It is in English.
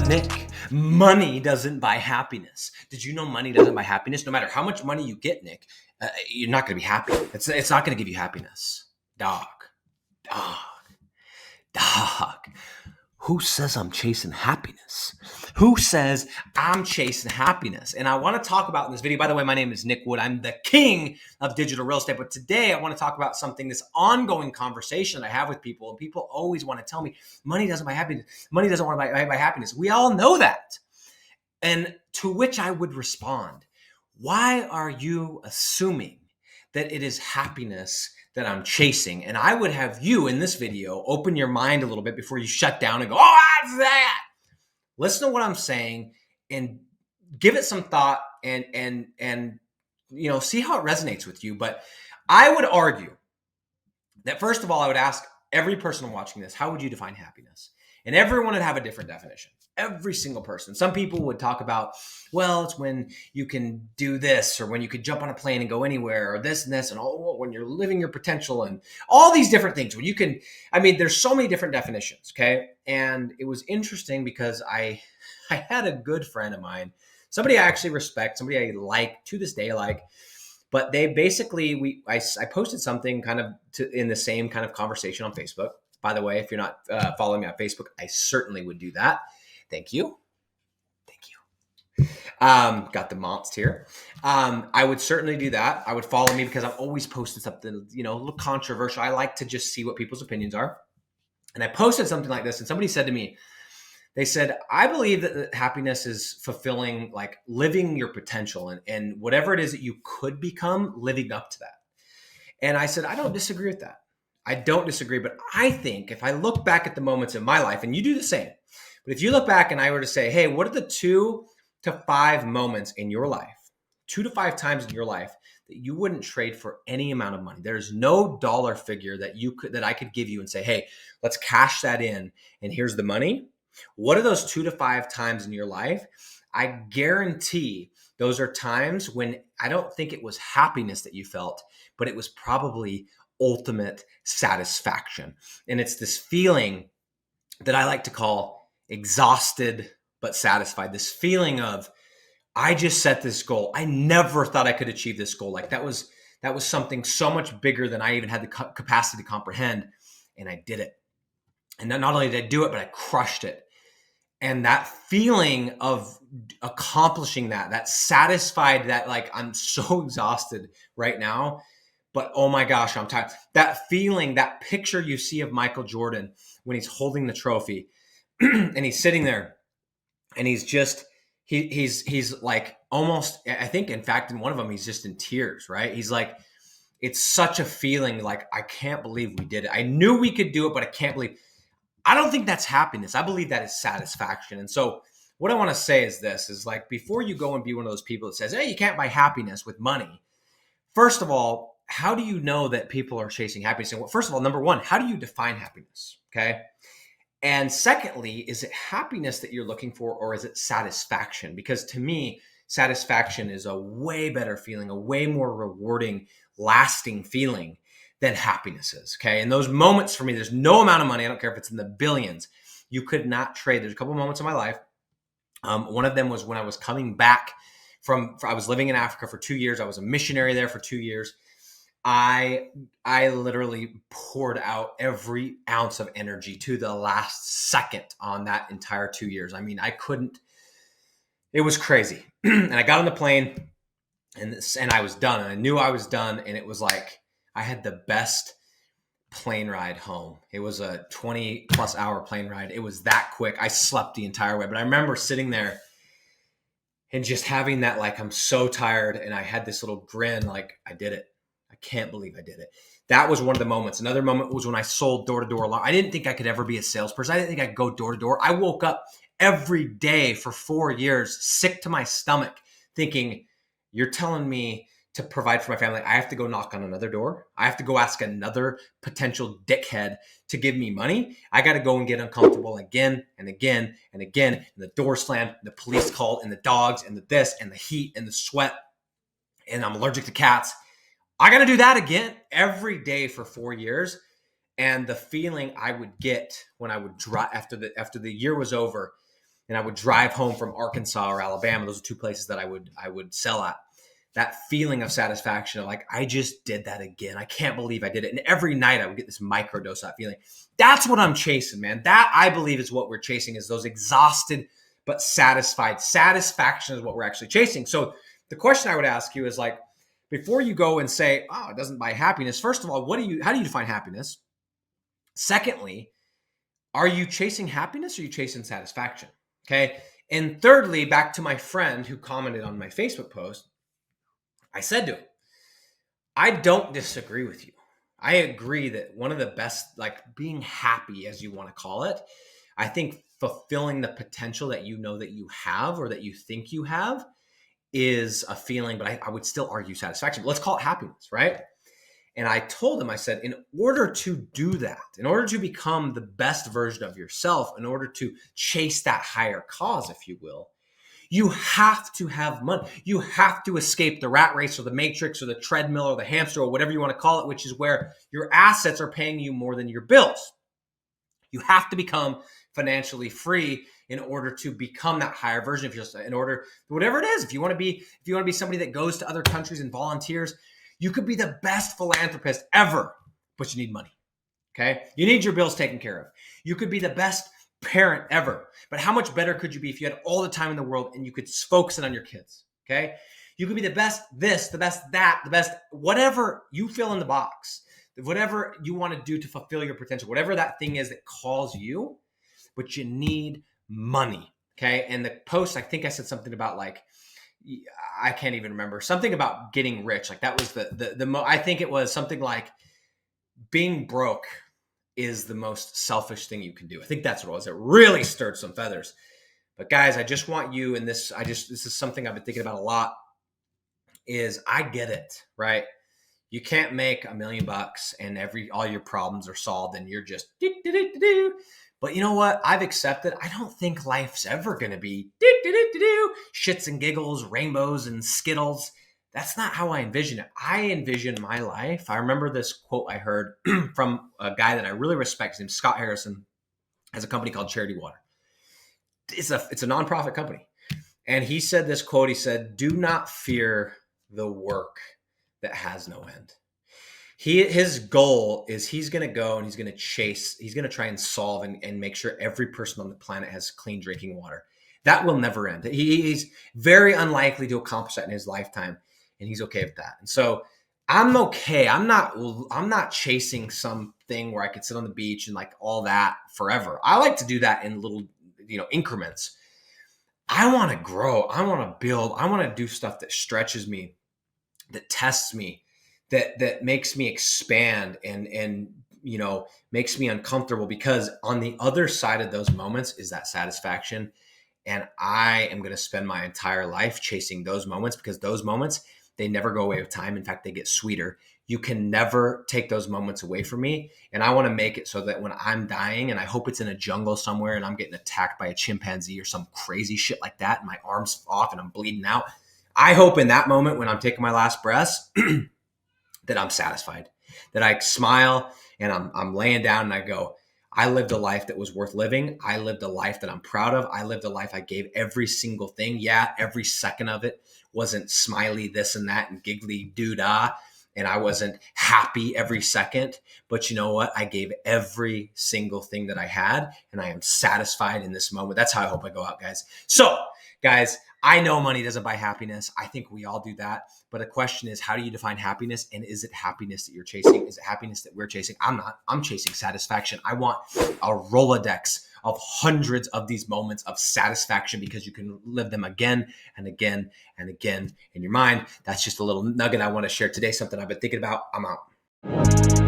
Nick, money doesn't buy happiness. Did you know money doesn't buy happiness? No matter how much money you get, Nick, you're not going to be happy. It's not going to give you happiness. Dog, dog, dog. Who says I'm chasing happiness? Who says I'm chasing happiness? And I want to talk about in this video, by the way, my name is Nick Wood. I'm the king of digital real estate. But today I want to talk about something, this ongoing conversation that I have with people. And people always want to tell me, money doesn't buy happiness. Money doesn't want to buy happiness. We all know that. And to which I would respond, why are you assuming that it is happiness that I'm chasing? And I would have you in this video open your mind a little bit before you shut down and go, oh, what's that? Listen to what I'm saying and give it some thought and see how it resonates with you. But I would argue that first of all, I would ask every person watching this, how would you define happiness? And everyone would have a different definition. Every single person. Some people would talk about, well, it's when you can do this, or when you could jump on a plane and go anywhere, or this and this, and when you're living your potential, and all these different things. When you can, there's so many different definitions, okay? And it was interesting because I had a good friend of mine, somebody I actually respect, somebody I like to this day, but they basically, I posted something kind of in the same kind of conversation on Facebook. By the way, if you're not following me on Facebook, I certainly would do that. Thank you. Got the monst here. I would certainly do that. I would follow me because I'm always posting something, a little controversial. I like to just see what people's opinions are. And I posted something like this, and somebody said to me, they said, I believe that happiness is fulfilling, like living your potential and whatever it is that you could become, living up to that. And I said, I don't disagree with that. I don't disagree, but I think if I look back at the moments in my life, and you do the same, but if you look back and I were to say, hey, what are the 2 to 5 moments in your life, 2 to 5 times in your life that you wouldn't trade for any amount of money? There's no dollar figure that I could give you and say, hey, let's cash that in and here's the money. What are those 2 to 5 times in your life? I guarantee those are times when I don't think it was happiness that you felt, but it was probably ultimate satisfaction. And it's this feeling that I like to call exhausted but satisfied. This feeling of, I just set this goal. I never thought I could achieve this goal. Like that was something so much bigger than I even had the capacity to comprehend. And I did it. And not only did I do it, but I crushed it. And that feeling of accomplishing that satisfied, that like, I'm so exhausted right now, but oh my gosh, I'm tired. That feeling, that picture you see of Michael Jordan when he's holding the trophy and he's sitting there and he's just, he's like almost, I think in fact, in one of them, he's just in tears, right? He's like, it's such a feeling like, I can't believe we did it. I knew we could do it, but I can't believe. I don't think that's happiness. I believe that is satisfaction. And so what I want to say is this, is like, before you go and be one of those people that says, hey, you can't buy happiness with money. First of all, how do you know that people are chasing happiness? And first of all, number one, how do you define happiness? Okay. And secondly, is it happiness that you're looking for, or is it satisfaction? Because to me, satisfaction is a way better feeling, a way more rewarding, lasting feeling than happiness is. Okay. And those moments for me, there's no amount of money, I don't care if it's in the billions, you could not trade. There's a couple of moments in my life. One of them was when I was coming back I was living in Africa for 2 years. I was a missionary there for 2 years. I literally poured out every ounce of energy to the last second on that entire 2 years. I couldn't, it was crazy. And I got on the plane and I was done, and I knew I was done. And it was like, I had the best plane ride home. It was a 20 plus hour plane ride. It was that quick. I slept the entire way, but I remember sitting there and just having that, like, I'm so tired. And I had this little grin, like, I did it. I can't believe I did it. That was one of the moments. Another moment was when I sold door to door. I didn't think I could ever be a salesperson. I didn't think I could go door to door. I woke up every day for 4 years, sick to my stomach, thinking, you're telling me to provide for my family, I have to go knock on another door. I have to go ask another potential dickhead to give me money. I got to go and get uncomfortable again and again and again. And the door slammed, the police called, and the dogs, and the this, and the heat, and the sweat. And I'm allergic to cats. I got to do that again every day for 4 years. And the feeling I would get when I would drive after the year was over, and I would drive home from Arkansas or Alabama. Those are two places that I would sell at. That feeling of satisfaction of like, I just did that again. I can't believe I did it. And every night I would get this micro dose of that feeling. That's what I'm chasing, man. That I believe is what we're chasing, is those exhausted but satisfied. Satisfaction is what we're actually chasing. So the question I would ask you is like, before you go and say, oh, it doesn't buy happiness. First of all, how do you define happiness? Secondly, are you chasing happiness or are you chasing satisfaction? Okay. And thirdly, back to my friend who commented on my Facebook post, I said to him, I don't disagree with you. I agree that one of the best, like being happy, as you want to call it, I think fulfilling the potential that you know that you have or that you think you have is a feeling, but I would still argue satisfaction. But let's call it happiness, right? And I told him, I said, in order to do that, in order to become the best version of yourself, in order to chase that higher cause, if you will, you have to have money. You have to escape the rat race or the matrix or the treadmill or the hamster or whatever you want to call it, which is where your assets are paying you more than your bills. You have to become financially free in order to become that higher version of yourself. In order, whatever it is, if you want to be somebody that goes to other countries and volunteers, you could be the best philanthropist ever, but you need money. Okay, you need your bills taken care of. You could be the best parent ever, but how much better could you be if you had all the time in the world and you could focus it on your kids? Okay, you could be the best this, the best that, the best whatever you fill in the box, whatever you want to do to fulfill your potential, whatever that thing is that calls you, but you need money. Okay, and the post, I think I said something about like, I can't even remember, something about getting rich. Like that was I think it was something like being broke is the most selfish thing you can do. I think that's what it was. It really stirred some feathers. But guys, I just want you, and this is something I've been thinking about a lot, is I get it, right? You can't make $1 million and all your problems are solved and you're just do. But you know what? I've accepted. I don't think life's ever going to be shits and giggles, rainbows and Skittles. That's not how I envision it. I envision my life. I remember this quote I heard from a guy that I really respect. His name's Scott Harrison. Has a company called Charity Water. It's a nonprofit company. And he said this quote. He said, "Do not fear the work that has no end." His goal is he's going to go and he's going to try and solve and make sure every person on the planet has clean drinking water. That will never end. He's very unlikely to accomplish that in his lifetime. And he's okay with that. And so I'm okay. I'm not chasing something where I could sit on the beach and like all that forever. I like to do that in little, increments. I want to grow. I want to build. I want to do stuff that stretches me, that tests me, that makes me expand and makes me uncomfortable, because on the other side of those moments is that satisfaction. And I am going to spend my entire life chasing those moments, because those moments, they never go away with time. In fact, they get sweeter. You can never take those moments away from me. And I want to make it so that when I'm dying, and I hope it's in a jungle somewhere and I'm getting attacked by a chimpanzee or some crazy shit like that, and my arm's off and I'm bleeding out, I hope in that moment when I'm taking my last breaths that I'm satisfied, that I smile and I'm laying down and I go, I lived a life that was worth living. I lived a life that I'm proud of. I lived a life I gave every single thing. Yeah, every second of it wasn't smiley this and that and giggly doo-dah, and I wasn't happy every second. But you know what? I gave every single thing that I had, and I am satisfied in this moment. That's how I hope I go out, guys. So, guys, I know money doesn't buy happiness. I think we all do that. But the question is, how do you define happiness? And is it happiness that you're chasing? Is it happiness that we're chasing? I'm not. I'm chasing satisfaction. I want a Rolodex of hundreds of these moments of satisfaction, because you can live them again and again and again in your mind. That's just a little nugget I want to share today, something I've been thinking about. I'm out.